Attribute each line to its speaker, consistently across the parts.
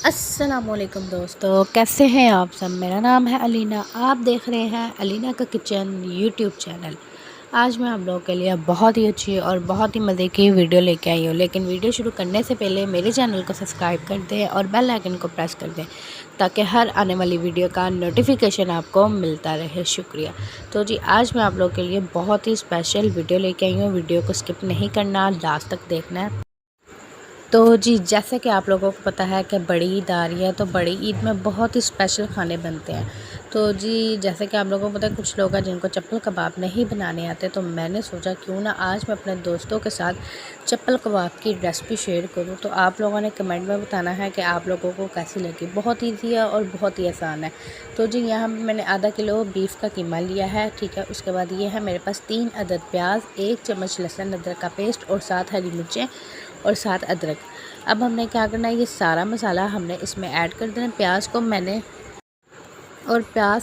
Speaker 1: अस्सलामुअलैकुम दोस्तों, कैसे हैं आप सब। मेरा नाम है अलीना। आप देख रहे हैं अलीना का किचन यूट्यूब चैनल। आज मैं आप लोगों के लिए बहुत ही अच्छी और बहुत ही मज़े की वीडियो लेके आई हूँ। लेकिन वीडियो शुरू करने से पहले मेरे चैनल को सब्सक्राइब कर दें और बेल आइकन को प्रेस कर दें ताकि हर आने वाली वीडियो का नोटिफिकेशन आपको मिलता रहे। शुक्रिया। तो जी, आज मैं आप लोगों के लिए बहुत ही स्पेशल वीडियो लेके आई हूँ। वीडियो को स्किप नहीं करना, लास्ट तक देखना है। तो जी, जैसे कि आप लोगों को पता है कि बड़ी ईद आ रही है, तो बड़ी ईद में बहुत ही स्पेशल खाने बनते हैं। तो जी, जैसे कि आप लोगों को पता है, कुछ लोग हैं जिनको चप्पल कबाब नहीं बनाने आते, तो मैंने सोचा क्यों ना आज मैं अपने दोस्तों के साथ चप्पल कबाब की रेसिपी शेयर करूं। तो आप लोगों ने कमेंट में बताना है कि आप लोगों को कैसी लगी। बहुत ईजी है और बहुत ही आसान है। तो जी, यहाँ मैंने आधा किलो बीफ का कीमा लिया है, ठीक है। उसके बाद ये है मेरे पास 3 अदद प्याज, 1 चम्मच लहसुन अदरक का पेस्ट और 7 हरी मिर्चें और 7 अदरक। अब हमने क्या करना है, ये सारा मसाला हमने इसमें ऐड कर देना। प्याज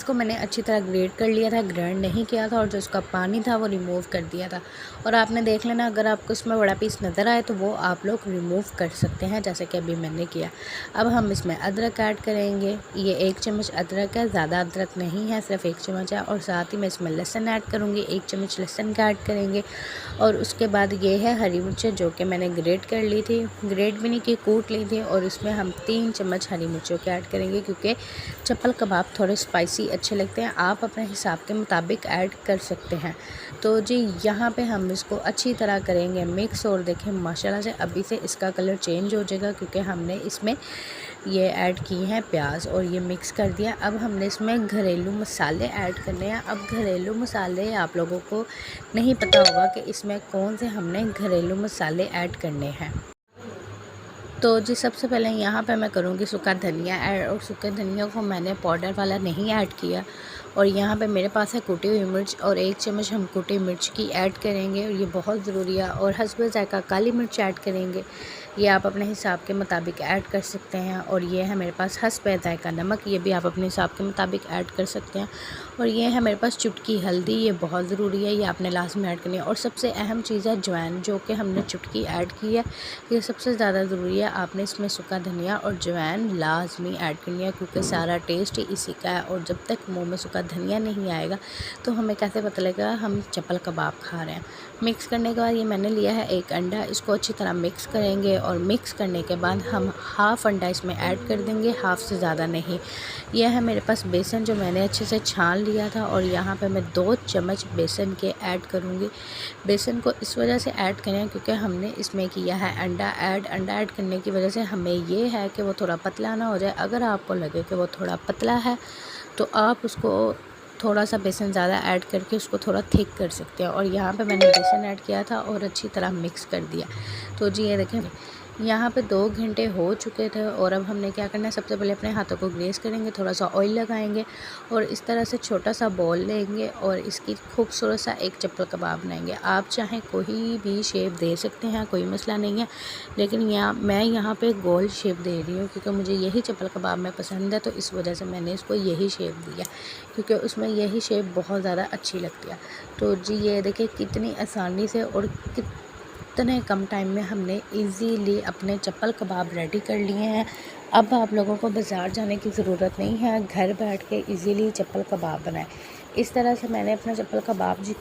Speaker 1: को मैंने अच्छी तरह ग्रेट कर लिया था, ग्राइंड नहीं किया था, और जो उसका पानी था वो रिमूव कर दिया था। और आपने देख लेना, अगर आपको इसमें बड़ा पीस नज़र आए तो वो आप लोग रिमूव कर सकते हैं, जैसे कि अभी मैंने किया। अब हम इसमें अदरक ऐड करेंगे। ये 1 चम्मच अदरक है, ज़्यादा अदरक नहीं है, सिर्फ 1 चम्मच है। और साथ ही मैं इसमें लहसुन ऐड करूँगी, 1 चम्मच लहसुन का ऐड करेंगे। और उसके बाद ये है हरी मिर्चें, जो कि मैंने ग्रेट कर ली थी, ग्रेट भी नहीं की, कूट ली थी। और इसमें हम 3 चम्मच हरी मिर्चों के ऐड करेंगे, क्योंकि चप्पल कबाब थोड़े स्पाइसी अच्छे लगते हैं। आप अपने हिसाब के मुताबिक ऐड कर सकते हैं। तो जी, यहाँ पे हम इसको अच्छी तरह करेंगे मिक्स। और देखें माशाल्लाह से अभी से इसका कलर चेंज हो जाएगा, क्योंकि हमने इसमें ये ऐड किए हैं प्याज और ये मिक्स कर दिया। अब हमने इसमें घरेलू मसाले ऐड करने हैं। अब घरेलू मसाले आप लोगों को नहीं पता होगा कि इसमें कौन से हमने घरेलू मसाले ऐड करने हैं। तो जी, सबसे पहले यहाँ पे मैं करूँगी सूखा धनिया ऐड, और सूखे धनिया को मैंने पाउडर वाला नहीं ऐड किया। और यहाँ पे मेरे पास है कुटी हुई मिर्च, और 1 चम्मच हम कुटी मिर्च की ऐड करेंगे, और ये बहुत ज़रूरी है। और हस्बे ज़ायक़ा काली मिर्च ऐड करेंगे, ये आप अपने हिसाब के मुताबिक ऐड कर सकते हैं। और ये है मेरे पास हस्बे ज़ायक़ा नमक, ये भी आप अपने हिसाब के मुताबिक ऐड कर सकते हैं। और ये है मेरे पास चुटकी हल्दी, ये बहुत ज़रूरी है, ये आपने लाजमी ऐड करनी है। और सबसे अहम चीज़ है अजवाइन, जो कि हमने चुटकी ऐड की है, ये सबसे ज़्यादा ज़रूरी है। आपने इसमें सूखा धनिया और अजवाइन लाजमी ऐड करनी है, क्योंकि सारा टेस्ट ही इसी का है। और जब तक मुंह में सूखा धनिया नहीं आएगा तो हमें कैसे पता लगेगा हम चप्पल कबाब खा रहे हैं। मिक्स करने के बाद ये मैंने लिया है 1 अंडा, इसको अच्छी तरह मिक्स करेंगे। और मिक्स करने के बाद हम हाफ़ अंडा इसमें ऐड कर देंगे, हाफ़ से ज़्यादा नहीं। यह है मेरे पास बेसन, जो मैंने अच्छे से छान लिया था, और यहाँ पे मैं 2 चम्मच बेसन के ऐड करूँगी। बेसन को इस वजह से ऐड करें क्योंकि हमने इसमें किया है अंडा ऐड करने की वजह से हमें ये है कि वो थोड़ा पतला ना हो जाए। अगर आपको लगे कि वो थोड़ा पतला है तो आप उसको थोड़ा सा बेसन ज़्यादा ऐड करके उसको थोड़ा थिक कर सकते हैं। और यहाँ पे मैंने बेसन ऐड किया था और अच्छी तरह मिक्स कर दिया। तो जी, ये देखें, यहाँ पे 2 घंटे हो चुके थे। और अब हमने क्या करना है, सबसे पहले अपने हाथों को ग्रेस करेंगे, थोड़ा सा ऑयल लगाएंगे, और इस तरह से छोटा सा बॉल लेंगे और इसकी खूबसूरत सा एक चप्पल कबाब बनाएंगे। आप चाहें कोई भी शेप दे सकते हैं, कोई मसला नहीं है, लेकिन मैं यहाँ पे गोल शेप दे रही हूँ, क्योंकि मुझे यही चप्पल कबाब में पसंद है। तो इस वजह से मैंने इसको यही शेप दिया, क्योंकि उसमें यही शेप बहुत ज़्यादा अच्छी लगती है। तो जी, ये देखिए कितनी आसानी से और इतने कम टाइम में हमने इजीली अपने चप्पल कबाब रेडी कर लिए हैं। अब आप लोगों को बाज़ार जाने की ज़रूरत नहीं है, घर बैठ के इजीली चप्पल कबाब बनाएं। इस तरह से मैंने अपना चप्पल कबाब जी।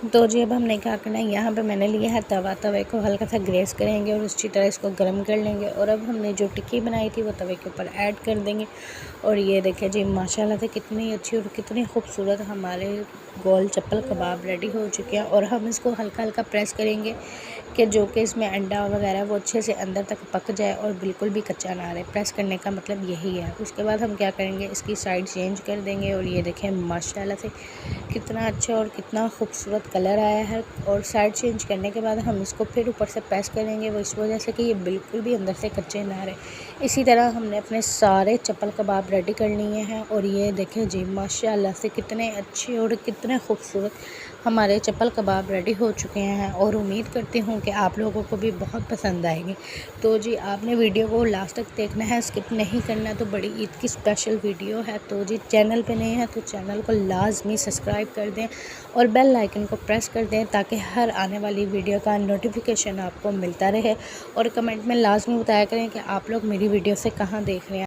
Speaker 1: तो जी, अब हमने क्या करना है, यहाँ पे मैंने लिया है तवा, तवे को हल्का सा ग्रेस करेंगे और अच्छी तरह इसको गर्म कर लेंगे। और अब हमने जो टिक्की बनाई थी वो तवे के ऊपर ऐड कर देंगे। और ये देखिए जी, माशाल्लाह से कितनी अच्छी और कितनी खूबसूरत हमारे गोल चप्पल कबाब रेडी हो चुके हैं। और हम इसको हल्का हल्का प्रेस करेंगे कि जो कि इसमें अंडा वगैरह वो अच्छे से अंदर तक पक जाए और बिल्कुल भी कच्चा ना रहे। प्रेस करने का मतलब यही है। उसके बाद हम क्या करेंगे, इसकी साइड चेंज कर देंगे। और ये देखें माशाल्लाह से कितना अच्छा और कितना खूबसूरत कलर आया है। और साइड चेंज करने के बाद हम इसको फिर ऊपर से प्रेस करेंगे, वो इस वजह से कि ये बिल्कुल भी अंदर से कच्चे ना रहे। इसी तरह हमने अपने सारे चप्पल कबाब रेडी कर लिए हैं। और ये देखें जी, माशाल्लाह से कितने अच्छे और कितने खूबसूरत हमारे चप्पल कबाब रेडी हो चुके हैं। और उम्मीद करती हूँ कि आप लोगों को भी बहुत पसंद आएगी। तो जी आपने वीडियो को लास्ट तक देखना है, स्किप नहीं करना। तो बड़ी ईद की स्पेशल वीडियो है। तो जी चैनल पे नए हैं तो चैनल को लाजमी सब्सक्राइब कर दें और बेल आइकन को प्रेस कर दें ताकि हर आने वाली वीडियो का नोटिफिकेशन आपको मिलता रहे। और कमेंट में लाजमी बताया करें कि आप लोग मेरी वीडियो से कहाँ देख रहे हैं।